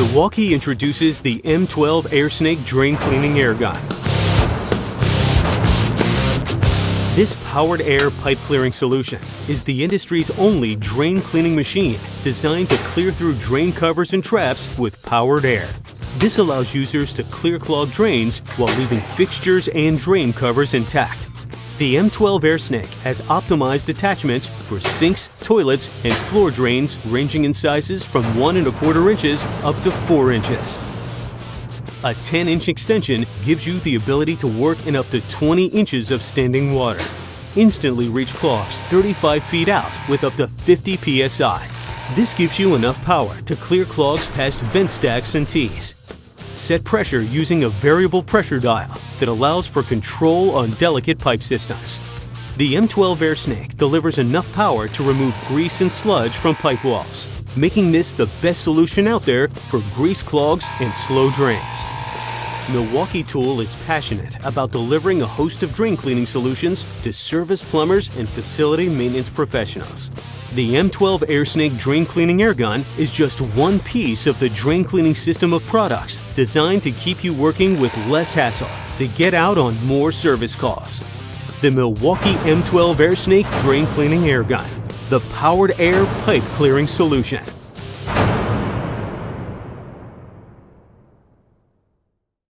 Milwaukee introduces the M12 Airsnake drain cleaning air gun. This powered air pipe clearing solution is the industry's only drain cleaning machine designed to clear through drain covers and traps with powered air. This allows users to clear clogged drains while leaving fixtures and drain covers intact. The M12 Airsnake has optimized attachments for sinks, toilets, and floor drains ranging in sizes from 1 1/4 inches up to 4 inches. A 10-inch extension gives you the ability to work in up to 20 inches of standing water. Instantly reach clogs 35 feet out with up to 50 psi. This gives you enough power to clear clogs past vent stacks and tees. Set pressure using a variable pressure dial that allows for control on delicate pipe systems. The M12 Airsnake delivers enough power to remove grease and sludge from pipe walls, making this the best solution out there for grease clogs and slow drains. Milwaukee Tool is passionate about delivering a host of drain cleaning solutions to service plumbers and facility maintenance professionals. The M12 Airsnake drain cleaning air gun is just one piece of the drain cleaning system of products designed to keep you working with less hassle to get out on more service calls. The Milwaukee M12 Airsnake drain cleaning air gun, the powered air pipe clearing solution.